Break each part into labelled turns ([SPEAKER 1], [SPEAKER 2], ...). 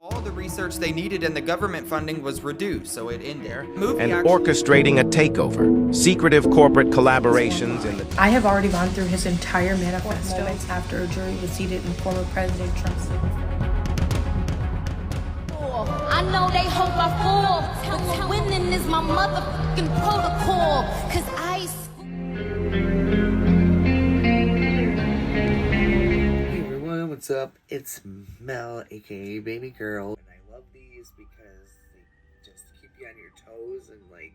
[SPEAKER 1] All the research they needed and the government funding was reduced, so it ended.
[SPEAKER 2] And orchestrating a takeover, secretive corporate collaborations in the...
[SPEAKER 3] I have already gone through his entire manifesto after a jury was seated in former President Trump's.
[SPEAKER 4] I know they hope I fall, but winning is my motherfucking protocol, 'cause I...
[SPEAKER 5] Hey everyone, what's up? It's Mel, aka Baby Girl, and I love these because they just keep you on your toes and like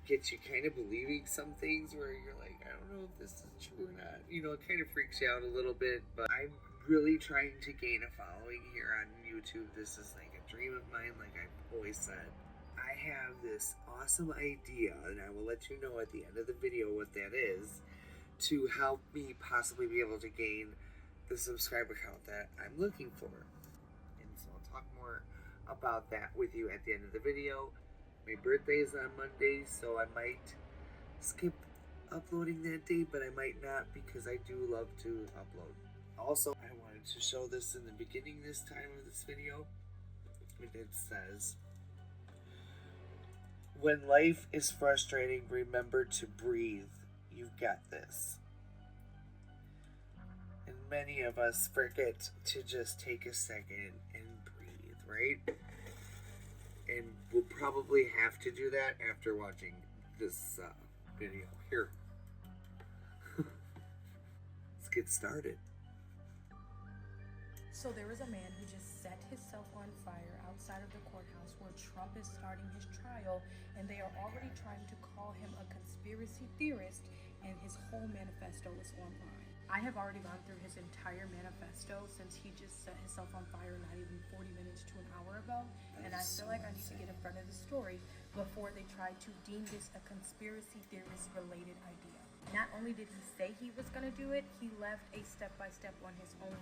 [SPEAKER 5] get you kind of believing some things where you're like, I don't know if this is true or not. You know, it kind of freaks you out a little bit, but I'm really trying to gain a following here on YouTube. This is like a dream of mine, like I've always said. I have this awesome idea, and I will let you know at the end of the video what that is, to help me possibly be able to gain the subscriber count that I'm looking for. And so I'll talk more about that with you at the end of the video. My birthday is on Monday, so I might skip uploading that day, but I might not, because I do love to upload. Also, I wanted to show this in the beginning this time of this video. It says, when life is frustrating, remember to breathe. You've got this. And many of us forget to just take a second and breathe, right? And we'll probably have to do that after watching this video. Here. Let's get started.
[SPEAKER 3] So there is a man who just set himself on fire outside of the courthouse where Trump is starting his trial, and they are already trying to call him a conspiracy theorist, and his whole manifesto is online. I have already gone through his entire manifesto since he just set himself on fire not even 40 minutes to an hour ago, and I feel like I need to get in front of the story before they try to deem this a conspiracy theorist related idea. Not only did he say he was going to do it, he left a step-by-step on his own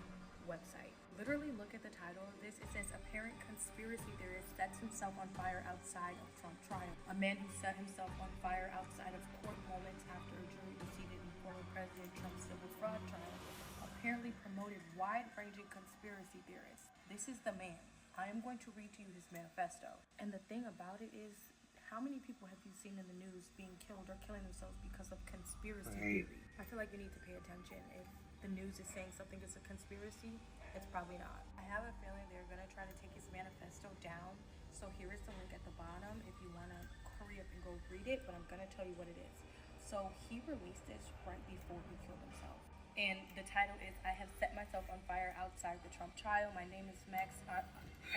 [SPEAKER 3] website. Literally look at the title of this. It says, apparent conspiracy theorist sets himself on fire outside of Trump trial. A man who set himself on fire outside of court moments after a jury was seated in former President Trump's civil fraud trial apparently promoted wide-ranging conspiracy theorists. This is the man. I am going to read to you his manifesto. And the thing about it is, how many people have you seen in the news being killed or killing themselves because of conspiracy theory? I feel like you need to pay attention. If the news is saying something is a conspiracy, it's probably not. I have a feeling they're going to try to take his manifesto down. So here is the link at the bottom if you want to hurry up and go read it, but I'm going to tell you what it is. So he released this right before he killed himself. And the title is, I have set myself on fire outside the Trump trial. My name is Max. I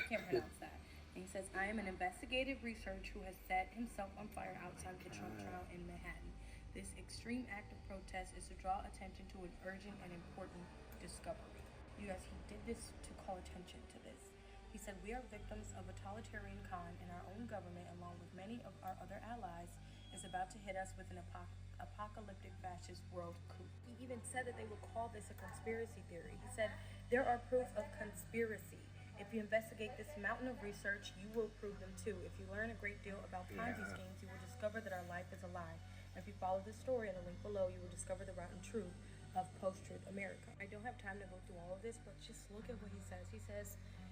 [SPEAKER 3] can't pronounce that. And he says, I am an investigative researcher who has set himself on fire outside the Trump trial in Manhattan. This extreme act of protest is to draw attention to an urgent and important discovery. You guys, he did this to call attention to this. He said, we are victims of a totalitarian con, and our own government, along with many of our other allies, is about to hit us with an apocalyptic fascist world coup. He even said that they would call this a conspiracy theory. He said, there are proof of conspiracy. If you investigate this mountain of research, you will prove them too. If you learn a great deal about Ponzi schemes, you will discover that our life is a lie. And if you follow this story in the link below, you will discover the rotten truth of post-truth America. I don't have time to go through all of this, but just look at what he says.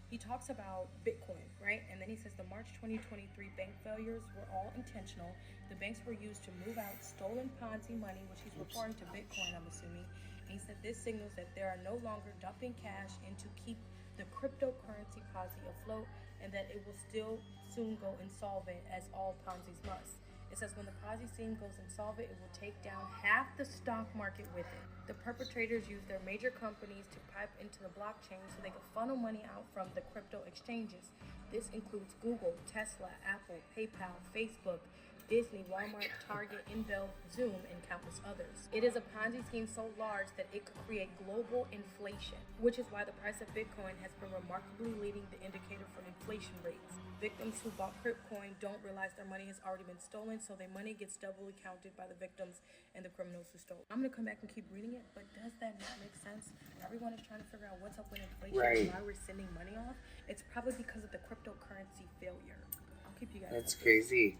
[SPEAKER 3] He talks about Bitcoin, right? And then he says the March 2023 bank failures were all intentional. The banks were used to move out stolen Ponzi money, which he's referring to Bitcoin, I'm assuming. And he said this signals that there are no longer dumping cash in to keep the cryptocurrency Ponzi afloat, and that it will still soon go insolvent, as all Ponzi's must. It says when the Ponzi scheme goes insolvent, it will take down half the stock market with it. The perpetrators use their major companies to pipe into the blockchain so they can funnel money out from the crypto exchanges. This includes Google, Tesla, Apple, PayPal, Facebook, Disney, Walmart, Target, Intel, Zoom, and countless others. It is a Ponzi scheme so large that it could create global inflation, which is why the price of Bitcoin has been remarkably leading the indicator for inflation rates. Victims who bought Bitcoin don't realize their money has already been stolen, so their money gets doubly counted by the victims and the criminals who stole it. I'm going to come back and keep reading it, but does that not make sense? Everyone is trying to figure out what's up with inflation and why we're sending money off. It's probably because of the cryptocurrency failure. I'll keep you guys
[SPEAKER 5] That's crazy.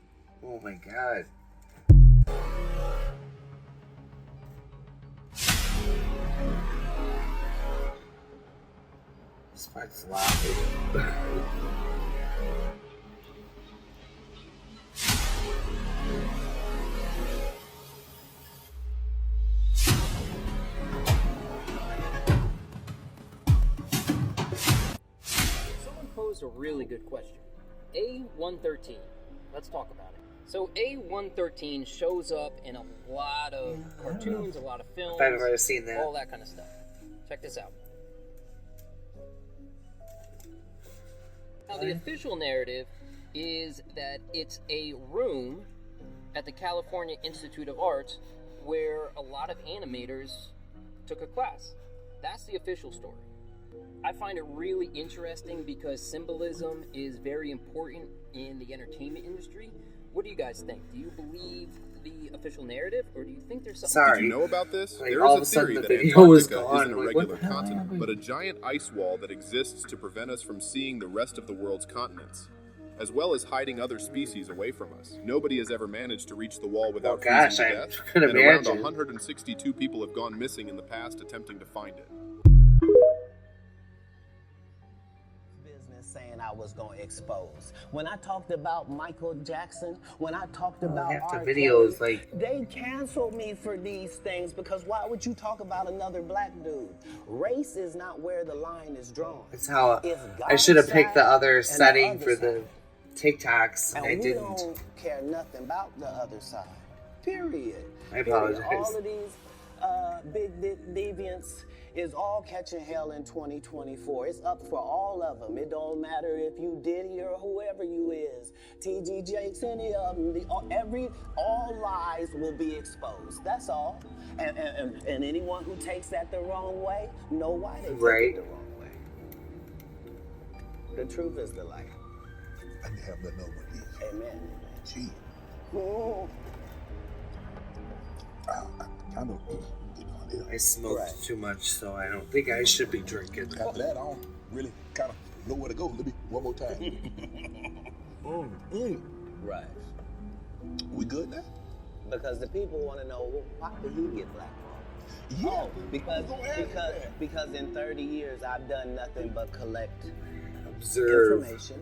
[SPEAKER 5] Oh my god. This part's loud.
[SPEAKER 6] Someone posed a really good question. A113. Let's talk about it. So A113 shows up in a lot of cartoons, a lot of films.
[SPEAKER 5] I've ever seen that.
[SPEAKER 6] All that kind of stuff. Check this out. Now, the official narrative is that it's a room at the California Institute of Arts where a lot of animators took a class. That's the official story. I find it really interesting because symbolism is very important in the entertainment industry. What do you guys think? Do you believe the official narrative, or do you think there's something...
[SPEAKER 5] Sorry.
[SPEAKER 7] Did you know about this?
[SPEAKER 5] Like,
[SPEAKER 7] There
[SPEAKER 5] all of
[SPEAKER 7] is
[SPEAKER 5] a
[SPEAKER 7] a
[SPEAKER 5] sudden
[SPEAKER 7] theory
[SPEAKER 5] the
[SPEAKER 7] that
[SPEAKER 5] video was
[SPEAKER 7] Antarctica
[SPEAKER 5] gone.
[SPEAKER 7] isn't a
[SPEAKER 5] Like,
[SPEAKER 7] regular
[SPEAKER 5] what the hell
[SPEAKER 7] continent,
[SPEAKER 5] happened?
[SPEAKER 7] but a giant ice wall that exists to prevent us from seeing the rest of the world's continents, as well as hiding other species away from us. Nobody has ever managed to reach the wall without
[SPEAKER 5] gosh,
[SPEAKER 7] freezing to
[SPEAKER 5] I
[SPEAKER 7] death,
[SPEAKER 5] could
[SPEAKER 7] and around
[SPEAKER 5] imagine.
[SPEAKER 7] 162 people have gone missing in the past attempting to find it.
[SPEAKER 8] Saying I was gonna expose. When I talked about Michael Jackson, when I talked about
[SPEAKER 5] half the
[SPEAKER 8] R.
[SPEAKER 5] videos,
[SPEAKER 8] Kelly,
[SPEAKER 5] like-
[SPEAKER 8] they canceled me for these things because why would you talk about another black dude? Race is not where the line is drawn.
[SPEAKER 5] That's how
[SPEAKER 8] It's
[SPEAKER 5] I should have picked the
[SPEAKER 8] God's
[SPEAKER 5] other
[SPEAKER 8] side
[SPEAKER 5] setting
[SPEAKER 8] and the
[SPEAKER 5] for
[SPEAKER 8] other
[SPEAKER 5] the TikToks, and
[SPEAKER 8] and
[SPEAKER 5] I
[SPEAKER 8] we
[SPEAKER 5] didn't.
[SPEAKER 8] don't care nothing about the other side. Period.
[SPEAKER 5] I
[SPEAKER 8] Period.
[SPEAKER 5] apologize.
[SPEAKER 8] All of these big deviants is all catching hell in 2024. It's up for all of them. It don't matter if you Diddy or whoever you is. TG Jakes, any of them. All lies will be exposed. That's all. And anyone who takes that the wrong way, know why they take
[SPEAKER 5] Right.
[SPEAKER 8] it the wrong way. The truth is the light.
[SPEAKER 9] I can have nothing over this.
[SPEAKER 8] Amen.
[SPEAKER 9] Gee,
[SPEAKER 8] Mm.
[SPEAKER 9] I kind of getting on there.
[SPEAKER 5] I smoked
[SPEAKER 8] Right.
[SPEAKER 5] too much, so I don't think I should be drinking.
[SPEAKER 9] After that, I don't really kind of know where to go. Let me one more time.
[SPEAKER 8] Right.
[SPEAKER 9] We good now?
[SPEAKER 8] Because the people want to know, well, why did he get blackballed?
[SPEAKER 9] Yeah.
[SPEAKER 8] Oh, because
[SPEAKER 9] Go ahead with that.
[SPEAKER 8] because in 30 years I've done nothing but collect
[SPEAKER 5] Observe.
[SPEAKER 8] information,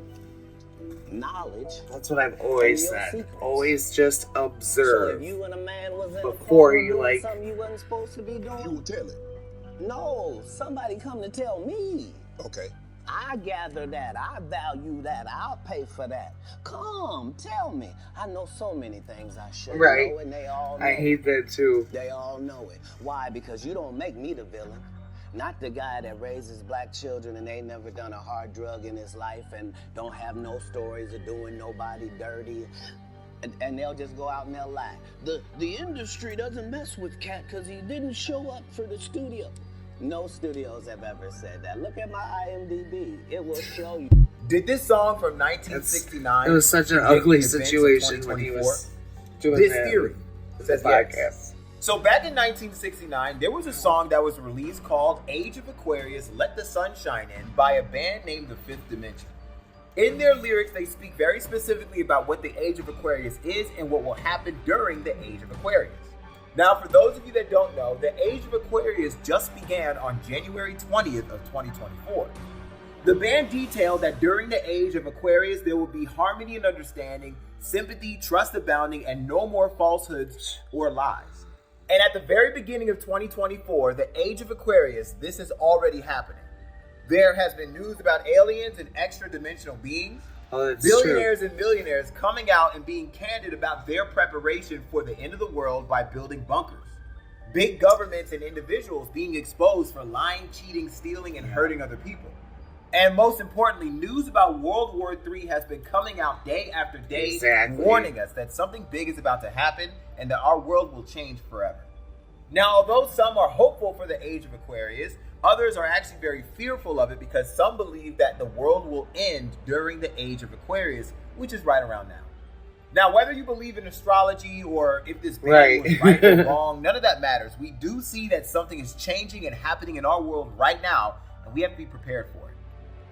[SPEAKER 8] knowledge.
[SPEAKER 5] That's what I've always
[SPEAKER 8] And your
[SPEAKER 5] said.
[SPEAKER 8] secrets.
[SPEAKER 5] Always just
[SPEAKER 8] So
[SPEAKER 5] observe.
[SPEAKER 8] if you and a man was in
[SPEAKER 5] Before
[SPEAKER 8] a
[SPEAKER 5] you,
[SPEAKER 8] doing
[SPEAKER 5] like-
[SPEAKER 8] something you wasn't supposed to be
[SPEAKER 9] You
[SPEAKER 8] doing,
[SPEAKER 9] will tell it.
[SPEAKER 8] no, somebody come to tell me.
[SPEAKER 9] Okay.
[SPEAKER 8] I gather that. I value that. I'll pay for that. Come, tell me. I know so many things I should
[SPEAKER 5] Right.
[SPEAKER 8] know, and they all know.
[SPEAKER 5] I hate that too.
[SPEAKER 8] They all know it. Why? Because you don't make me the villain. Not the guy that raises black children and ain't never done a hard drug in his life and don't have no stories of doing nobody dirty. And they'll just go out and they'll lie. The industry doesn't mess with Cat because he didn't show up for the studio. No studios have ever said that. Look at my IMDb. It will show you.
[SPEAKER 10] Did this song from 1969?
[SPEAKER 5] It was such an
[SPEAKER 10] predict
[SPEAKER 5] ugly
[SPEAKER 10] the events of
[SPEAKER 5] situation when he
[SPEAKER 10] 2024?
[SPEAKER 5] was doing
[SPEAKER 10] This
[SPEAKER 5] that.
[SPEAKER 10] theory
[SPEAKER 5] with
[SPEAKER 10] says
[SPEAKER 5] the
[SPEAKER 10] yes.
[SPEAKER 5] podcast.
[SPEAKER 10] So back in 1969, there was a song that was released called Age of Aquarius, Let the Sun Shine In by a band named The Fifth Dimension. In their lyrics, they speak very specifically about what the Age of Aquarius is and what will happen during the Age of Aquarius. Now, for those of you that don't know, the Age of Aquarius just began on January 20th of 2024. The band detailed that during the Age of Aquarius, there will be harmony and understanding, sympathy, trust abounding, and no more falsehoods or lies. And at the very beginning of 2024, the Age of Aquarius, this is already happening. There has been news about aliens and extra-dimensional beings,
[SPEAKER 5] Oh, that's
[SPEAKER 10] billionaires and millionaires coming out and being candid about their preparation for the end of the world by building bunkers. Big governments and individuals being exposed for lying, cheating, stealing, and hurting other people. And most importantly, news about World War III has been coming out day after day,
[SPEAKER 5] Exactly.
[SPEAKER 10] warning us that something big is about to happen and that our world will change forever. Now, although some are hopeful for the Age of Aquarius, others are actually very fearful of it because some believe that the world will end during the Age of Aquarius, which is right around now. Now, whether you believe in astrology or if this band
[SPEAKER 5] Right.
[SPEAKER 10] was right or wrong, none of that matters. We do see that something is changing and happening in our world right now, and we have to be prepared for it.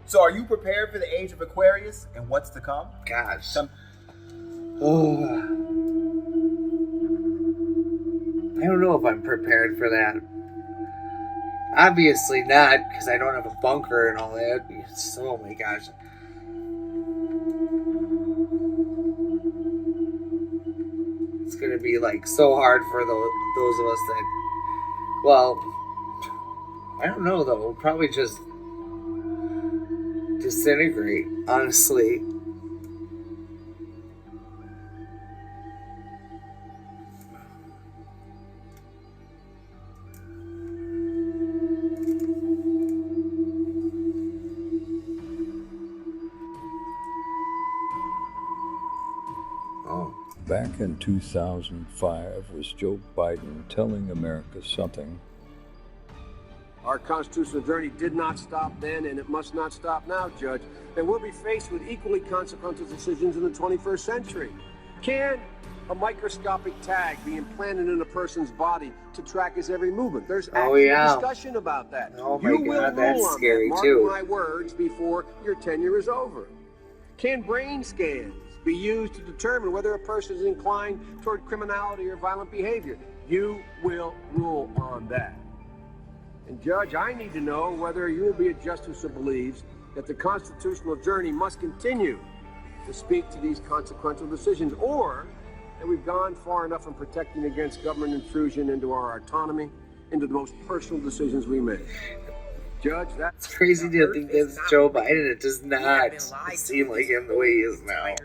[SPEAKER 10] So are you prepared for the Age of Aquarius and what's to come?
[SPEAKER 5] Gosh. Oh. I don't know if I'm prepared for that. Obviously not, because I don't have a bunker and all that. Oh my gosh. It's going to be like so hard for those of us that, well, I don't know though. We'll probably just disintegrate, honestly.
[SPEAKER 11] Back in 2005, was Joe Biden telling America something?
[SPEAKER 12] Our constitutional journey did not stop then, and it must not stop now, Judge. And we'll be faced with equally consequential decisions in the 21st century. Can a microscopic tag be implanted in a person's body to track his every movement? There's actually discussion about that.
[SPEAKER 5] Oh my God, that's scary
[SPEAKER 12] too. Mark my words before your tenure is over. Can brain scans be used to determine whether a person is inclined toward criminality or violent behavior? You will rule on that. And Judge, I need to know whether you will be a justice who believes that the constitutional journey must continue to speak to these consequential decisions, or that we've gone far enough in protecting against government intrusion into our autonomy, into the most personal decisions we make. Judge, that's
[SPEAKER 5] crazy to think that's Joe Biden. It does not seem like him the way he is now.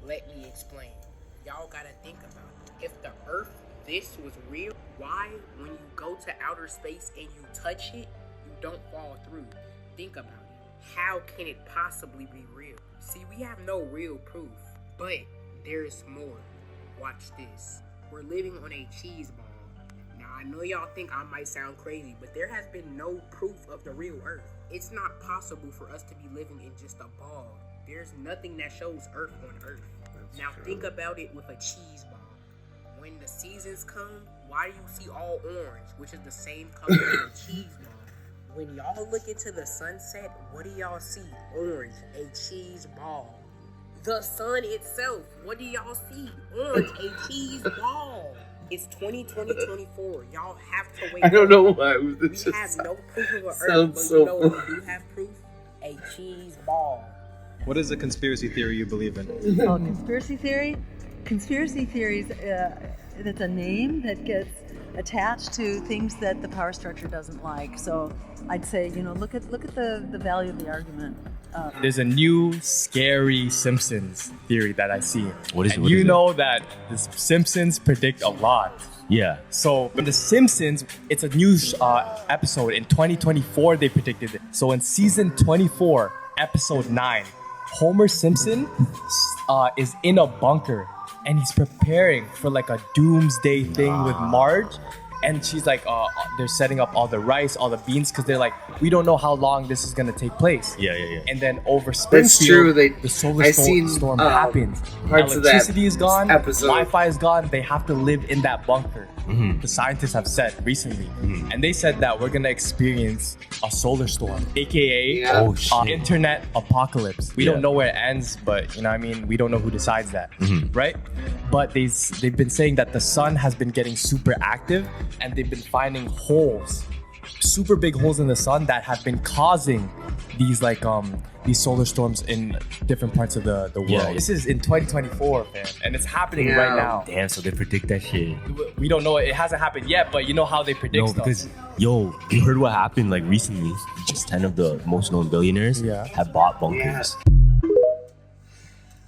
[SPEAKER 13] Let me explain. Y'all gotta think about it. If the Earth, this was real, why, when you go to outer space and you touch it, you don't fall through? Think about it. How can it possibly be real? See, we have no real proof, but there's more. Watch this. We're living on a cheese ball. Now, I know y'all think I might sound crazy, but there has been no proof of the real Earth. It's not possible for us to be living in just a ball. There's nothing that shows Earth on Earth. Now think about it with a cheese ball. When the seasons come, why do you see all orange, which is the same color as a cheese ball? When y'all look into the sunset, what do y'all see? Orange, a cheese ball. The sun itself, what do y'all see? Orange, a cheese ball. It's 2024. Y'all have to wait.
[SPEAKER 5] I don't know why.
[SPEAKER 13] We have no proof of an Earth, but you know what we do have proof? A cheese ball.
[SPEAKER 14] What is a conspiracy theory you believe in?
[SPEAKER 15] Oh, conspiracy theory? Conspiracy theories, it's a name that gets attached to things that the power structure doesn't like. So I'd say, look at the value of the argument.
[SPEAKER 16] There's a new scary Simpsons theory that I see.
[SPEAKER 17] What is it?
[SPEAKER 16] You know that the Simpsons predict a lot.
[SPEAKER 17] Yeah.
[SPEAKER 16] So in The Simpsons, it's a new episode. In 2024, they predicted it. So in season 24, episode 9, Homer Simpson is in a bunker and he's preparing for like a doomsday thing with Marge. And she's like, they're setting up all the rice, all the beans, because they're like, we don't know how long this is going to take place.
[SPEAKER 17] Yeah.
[SPEAKER 16] And then over Springfield, the solar storm happens. Electricity is gone, Wi-Fi is gone. They have to live in that bunker. The scientists have said recently. And they said that we're going to experience a solar storm, aka internet apocalypse. We don't know where it ends, but we don't know who decides that, right? But they've been saying that the sun has been getting super active and they've been finding holes, super big holes in the sun that have been causing these solar storms in different parts of the world. Yeah. This is in 2024, man, and it's happening right now.
[SPEAKER 17] Damn, so they predict that shit.
[SPEAKER 16] We don't know. It hasn't happened yet, but you know how they predict stuff.
[SPEAKER 17] Because, you heard what happened recently? Just 10 of the most known billionaires have bought bunkers.
[SPEAKER 5] Yeah.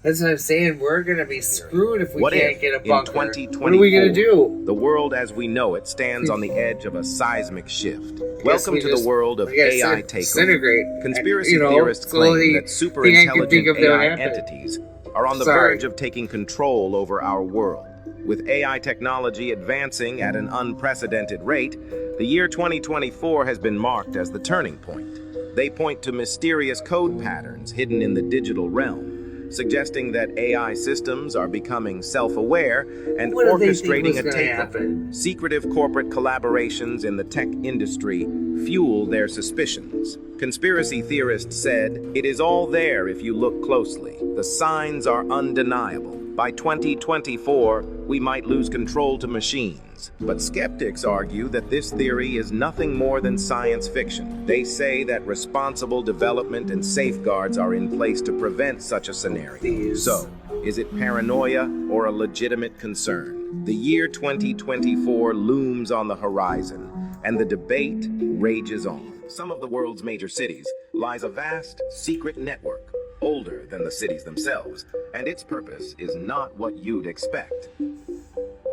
[SPEAKER 5] That's what I'm saying. We're going to be screwed if we can't get a bunker.
[SPEAKER 2] In 2024,
[SPEAKER 5] what are we going to do?
[SPEAKER 2] The world as we know it stands on the edge of a seismic shift. Welcome to the world of AI takeover. Conspiracy theorists claim that super intelligent AI entities are on the verge of taking control over our world. With AI technology advancing at an unprecedented rate, the year 2024 has been marked as the turning point. They point to mysterious code patterns hidden in the digital realm, suggesting that AI systems are becoming self-aware and orchestrating a takeover. Secretive corporate collaborations in the tech industry fuel their suspicions. Conspiracy theorists said, "It is all there if you look closely. The signs are undeniable." By 2024, we might lose control to machines. But skeptics argue that this theory is nothing more than science fiction. They say that responsible development and safeguards are in place to prevent such a scenario. So, is it paranoia or a legitimate concern? The year 2024 looms on the horizon, and the debate rages on. Some of the world's major cities lies a vast, secret network, older than the cities themselves, and its purpose is not what you'd expect.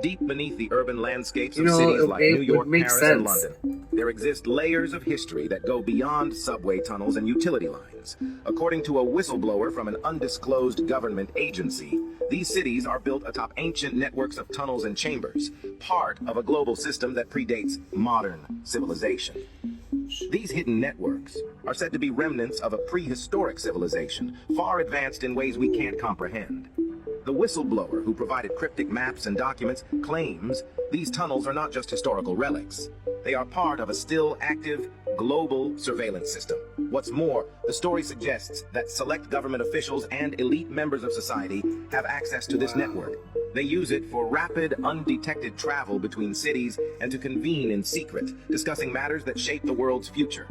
[SPEAKER 2] Deep beneath the urban landscapes of cities like New York, Paris, and London, there exist layers of history that go beyond subway tunnels and utility lines. According to a whistleblower from an undisclosed government agency, these cities are built atop ancient networks of tunnels and chambers, part of a global system that predates modern civilization. These hidden networks are said to be remnants of a prehistoric civilization, far advanced in ways we can't comprehend. The whistleblower who provided cryptic maps and documents claims these tunnels are not just historical relics. They are part of a still active global surveillance system. What's more, the story suggests that select government officials and elite members of society have access to this network. They use it for rapid, undetected travel between cities and to convene in secret, discussing matters that shape the world's future.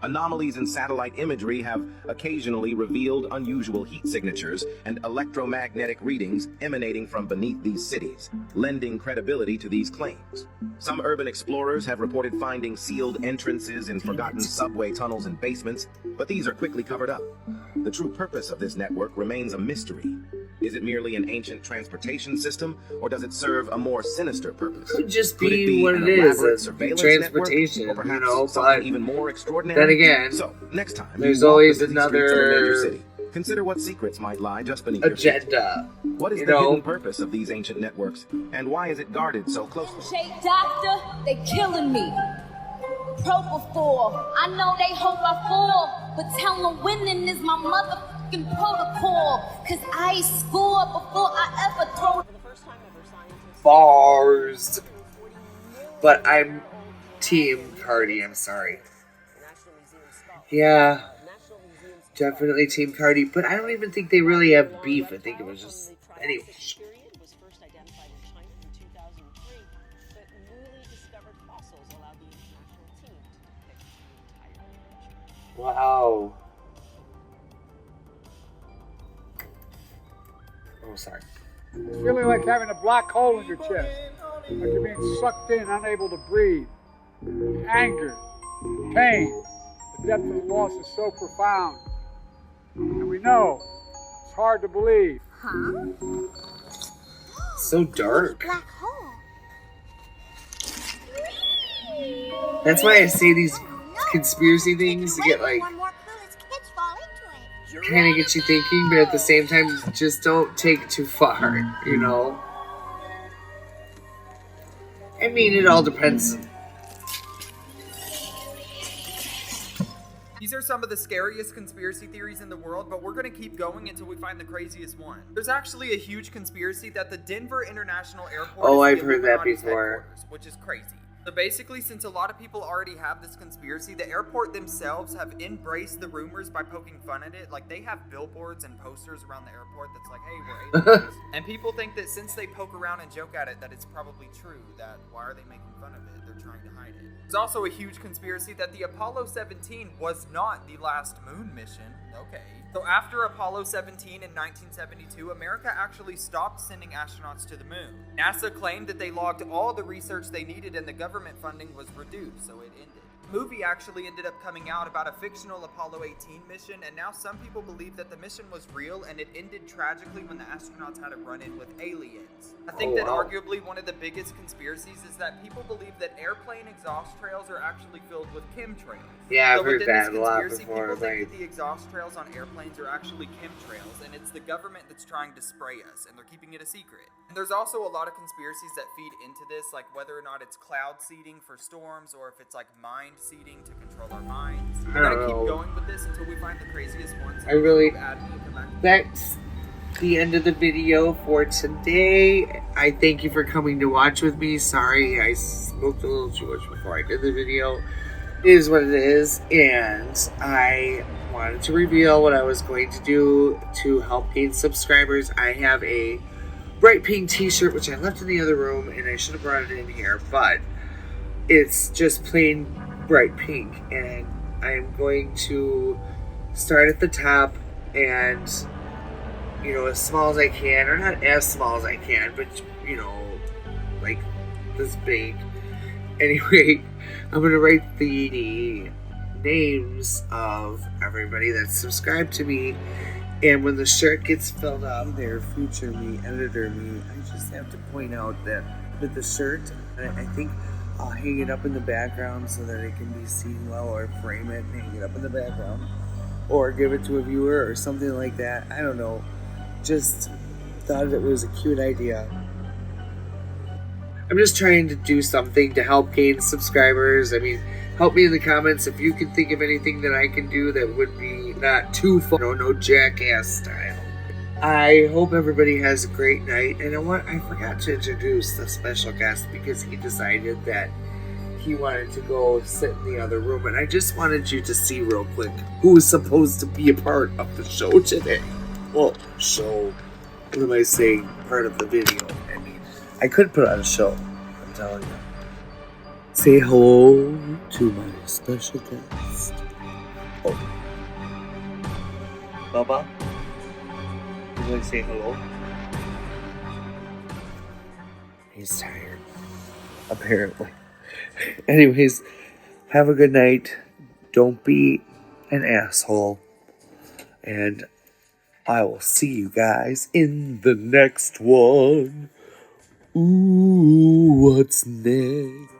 [SPEAKER 2] Anomalies in satellite imagery have occasionally revealed unusual heat signatures and electromagnetic readings emanating from beneath these cities, lending credibility to these claims. Some urban explorers have reported finding sealed entrances in forgotten subway tunnels and basements, but these are quickly covered up. The true purpose of this network remains a mystery. Is it merely an ancient transportation system, or does it serve a more sinister purpose?
[SPEAKER 5] Could just be what it is, transportation,
[SPEAKER 2] network, or
[SPEAKER 5] you know,
[SPEAKER 2] something even more extraordinary?
[SPEAKER 5] Then again,
[SPEAKER 2] so next time
[SPEAKER 5] there's
[SPEAKER 2] you walk
[SPEAKER 5] always
[SPEAKER 2] the busy streets of a
[SPEAKER 5] another
[SPEAKER 2] major city, consider what secrets might lie just beneath your
[SPEAKER 5] agenda.
[SPEAKER 2] feet. What is the hidden purpose of these ancient networks, and why is it guarded so closely?
[SPEAKER 4] Shake doctor, they killing me. Propofol, I know they hope I fall, but tell them winning is my motherfucking protocol. Cause I scored before I ever throw.
[SPEAKER 5] Bars. But I'm Team Cardi, I'm sorry. Yeah, definitely Team Cardi, but I don't even think they really have beef. I think it was just... Anyway. Wow. Oh, sorry.
[SPEAKER 18] It's feeling like having a black hole in your chest. Like you're being sucked in, unable to breathe. The anger, the pain, the depth of the loss is so profound. And we know it's hard to believe.
[SPEAKER 4] Huh?
[SPEAKER 5] So dark.
[SPEAKER 4] Black hole.
[SPEAKER 5] That's why I say these conspiracy things to get like kind of get you thinking, but at the same time just don't take too far, you know. I mean, it all depends.
[SPEAKER 1] These are some of the scariest conspiracy theories in the world, but we're going to keep going until we find the craziest one. There's actually a huge conspiracy that the Denver International Airport
[SPEAKER 5] Oh,
[SPEAKER 1] is
[SPEAKER 5] I've
[SPEAKER 1] the
[SPEAKER 5] heard that
[SPEAKER 1] Illuminati's
[SPEAKER 5] before.
[SPEAKER 1] headquarters, which is crazy. So basically, since a lot of people already have this conspiracy, the airport themselves have embraced the rumors by poking fun at it. Like, they have billboards and posters around the airport that's like, hey, we're aliens. And people think that since they poke around and joke at it, that it's probably true, that why are they making fun of it? They're trying to hide it. There's also a huge conspiracy that the Apollo 17 was not the last moon mission. Okay. So after Apollo 17 in 1972, America actually stopped sending astronauts to the moon. NASA claimed that they logged all the research they needed and the government funding was reduced, so it ended. A movie actually ended up coming out about a fictional Apollo 18 mission, and now some people believe that the mission was real and it ended tragically when the astronauts had a run-in with aliens. I think that arguably one of the biggest conspiracies is that people believe that airplane exhaust trails are actually filled with chemtrails.
[SPEAKER 5] Yeah,
[SPEAKER 1] So
[SPEAKER 5] I've heard
[SPEAKER 1] within this
[SPEAKER 5] that a lot
[SPEAKER 1] conspiracy,
[SPEAKER 5] before.
[SPEAKER 1] people think that the exhaust trails on airplanes are actually chemtrails, and it's the government that's trying to spray us, and they're keeping it a secret. And there's also a lot of conspiracies that feed into this, like whether or not it's cloud seeding for storms, or if it's like mind seeding to control our minds. We're gonna keep going with this until we find the craziest ones.
[SPEAKER 5] I really... That's the end of the video for today. I thank you for coming to watch with me. Sorry, I smoked a little too much before I did the video. It is what it is, and I want wanted to reveal what I was going to do to help gain subscribers. I have a bright pink t-shirt, which I left in the other room, and I should have brought it in here, but it's just plain bright pink, and I'm going to start at the top and, you know, as small as I can, or not as small as I can, but, you know, like this big. Anyway, I'm going to write the names of everybody that's subscribed to me, and when the shirt gets filled up, their future me, editor me, I just have to point out that with the shirt, I think I'll hang it up in the background so that it can be seen well, or frame it and hang it up in the background, or give it to a viewer or something like that. I don't know. Just thought it was a cute idea. I'm just trying to do something to help gain subscribers. I mean, help me in the comments if you can think of anything that I can do that would be not too fun, no jackass style. I hope everybody has a great night, and I forgot to introduce the special guest because he decided that he wanted to go sit in the other room, and I just wanted you to see real quick who is supposed to be a part of the show today. Well, show, what am I saying? Part of the video. I mean, I could put on a show, I'm telling you. Say hello to my special guest. Oh. Bubba? You want to say hello? He's tired, apparently. Anyways, have a good night. Don't be an asshole. And I will see you guys in the next one. Ooh, what's next?